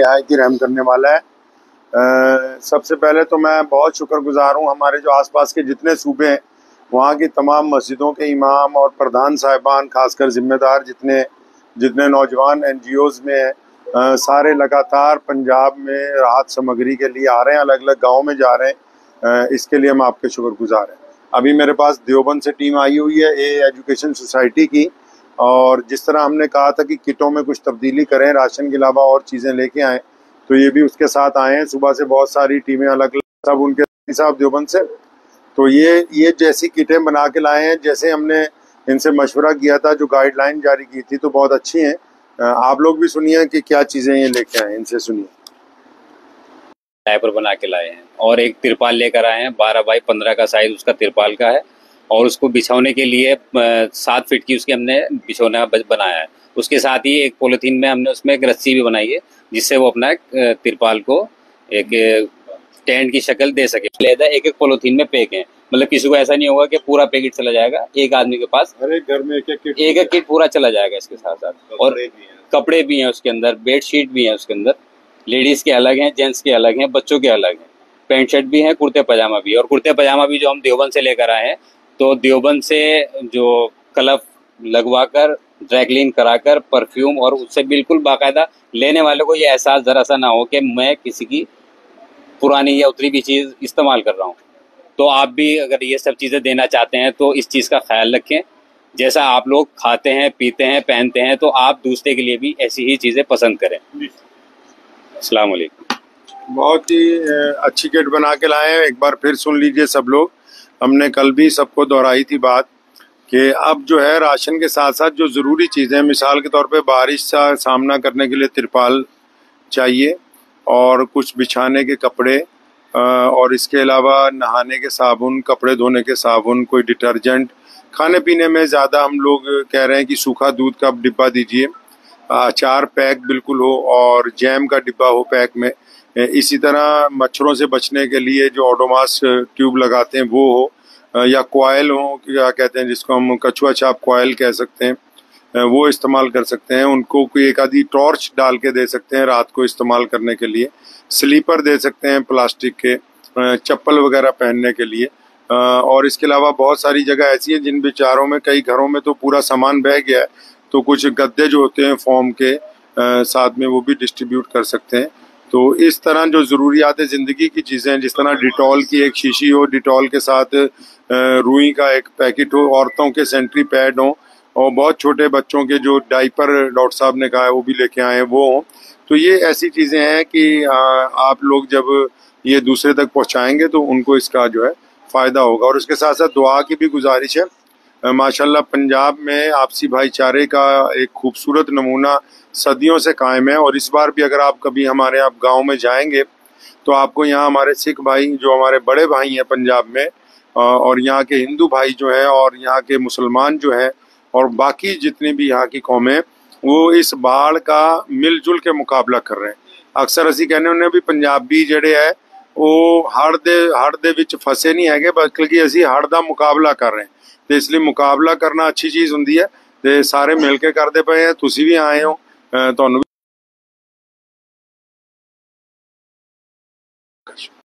नहायत ही रहम करने वाला है। सबसे पहले तो मैं बहुत शुक्रगुजार हूँ हमारे जो आसपास के जितने सूबे हैं वहाँ की तमाम मस्जिदों के इमाम और प्रधान साहिबान, खासकर जिम्मेदार जितने जितने नौजवान एनजीओज़ में हैं, सारे लगातार पंजाब में राहत सामग्री के लिए आ रहे हैं, अलग अलग गाँव में जा रहे हैं। इसके लिए हम आपके शुक्रगुजार हैं। अभी मेरे पास देवबंद से टीम आई हुई है एजुकेशन सोसाइटी की, और जिस तरह हमने कहा था कि किटों में कुछ तब्दीली करें, राशन के अलावा और चीज़ें लेके आएँ, तो ये भी उसके साथ आए हैं। सुबह से बहुत सारी टीमें अलग अलग, सब उनके साहब देवबंद से, तो ये जैसी किटें बना के लाए हैं जैसे हमने इनसे मशवरा किया था, जो गाइडलाइन जारी की थी, तो बहुत अच्छी हैं। आप लोग भी सुनिए कि क्या चीज़ें ये लेके आए, इनसे सुनिए। डायपर बना के लाए हैं और एक तिरपाल लेकर आए हैं। 12 बाई 15 का साइज उसका तिरपाल का है, और उसको बिछाने के लिए 7 फीट की उसकी हमने बिछौना बनाया है। उसके साथ ही एक पॉलीथीन में हमने उसमें एक रस्सी भी बनाई है, जिससे वो अपना तिरपाल को एक टेंट की शक्ल दे सके। लेदा एक एक पॉलीथीन में पैक है, मतलब किसी को ऐसा नहीं होगा कि पूरा पैकेट चला जाएगा एक आदमी के पास। हर एक घर में एक एक किट पूरा चला जाएगा इसके साथ साथ। और कपड़े भी हैं उसके अंदर, बेडशीट भी है उसके अंदर, लेडीज के अलग हैं, जेंट्स के अलग हैं, बच्चों के अलग हैं, पैंट शर्ट भी हैं, कुर्ते पजामा भी है। और कुर्ते पजामा भी जो हम देवबंद से लेकर आए हैं, तो देवबंद से जो कलफ लगवा कर, ड्राई क्लीन कराकर, परफ्यूम, और उससे बिल्कुल बाकायदा लेने वाले को ये एहसास जरा सा ना हो कि मैं किसी की पुरानी या उतरी भी चीज़ इस्तेमाल कर रहा हूँ। तो आप भी अगर ये सब चीज़ें देना चाहते हैं तो इस चीज़ का ख्याल रखें। जैसा आप लोग खाते हैं, पीते हैं, पहनते हैं, तो आप दूसरे के लिए भी ऐसी ही चीज़ें पसंद करें। अस्सलाम वालेकुम। बहुत ही अच्छी किट बना के लाए हैं। एक बार फिर सुन लीजिए सब लोग, हमने कल भी सबको दोहराई थी बात कि अब जो है राशन के साथ साथ जो ज़रूरी चीज़ें, मिसाल के तौर पे बारिश का सामना करने के लिए तिरपाल चाहिए, और कुछ बिछाने के कपड़े, और इसके अलावा नहाने के साबुन, कपड़े धोने के साबुन, कोई डिटर्जेंट। खाने पीने में ज़्यादा हम लोग कह रहे हैं कि सूखा दूध का डिब्बा दीजिए, अचार पैक बिल्कुल हो, और जैम का डिब्बा हो पैक में। इसी तरह मच्छरों से बचने के लिए जो ओडोमास ट्यूब लगाते हैं वो हो, या कॉयल हो, क्या कहते हैं जिसको हम कछुआ छाप कॉयल कह सकते हैं, वो इस्तेमाल कर सकते हैं। उनको कोई एक आधी टॉर्च डाल के दे सकते हैं रात को इस्तेमाल करने के लिए। स्लीपर दे सकते हैं प्लास्टिक के, चप्पल वगैरह पहनने के लिए। और इसके अलावा बहुत सारी जगह ऐसी हैं जिन बेचारों में, कई घरों में तो पूरा सामान बह गया है, तो कुछ गद्दे जो होते हैं फॉर्म के साथ में, वो भी डिस्ट्रीब्यूट कर सकते हैं। तो इस तरह जो ज़रूरियात ज़िंदगी की चीज़ें, जिस तरह डिटॉल की एक शीशी हो, डिटॉल के साथ रुई का एक पैकेट हो, औरतों के सेंट्री पैड हो, और बहुत छोटे बच्चों के जो डाइपर डॉक्टर साहब ने कहा है वो भी लेके आए हैं वो हों। तो ये ऐसी चीज़ें हैं कि आप लोग जब ये दूसरे तक पहुंचाएंगे तो उनको इसका जो है फ़ायदा होगा। और उसके साथ साथ दुआ की भी गुजारिश है। माशाल्लाह पंजाब में आपसी भाईचारे का एक खूबसूरत नमूना सदियों से कायम है, और इस बार भी अगर आप कभी हमारे आप गांव में जाएंगे तो आपको यहाँ हमारे सिख भाई, जो हमारे बड़े भाई हैं पंजाब में, और यहाँ के हिंदू भाई जो हैं, और यहाँ के मुसलमान जो हैं, और बाकी जितनी भी यहाँ की कौमें, वो इस बाढ़ का मिलजुल के मुकाबला कर रहे हैं। अक्सर असी कहने उन्हें भी पंजाबी ਜਿਹੜੇ है वो हड़ दे विच फसे नहीं है, बल्कि असी हड़ का मुकाबला कर रहे हैं। तो इसलिए मुकाबला करना अच्छी चीज़ होंगी है, तो सारे मिल के करते पे हैं। तुसी भी आए हो, तुहानू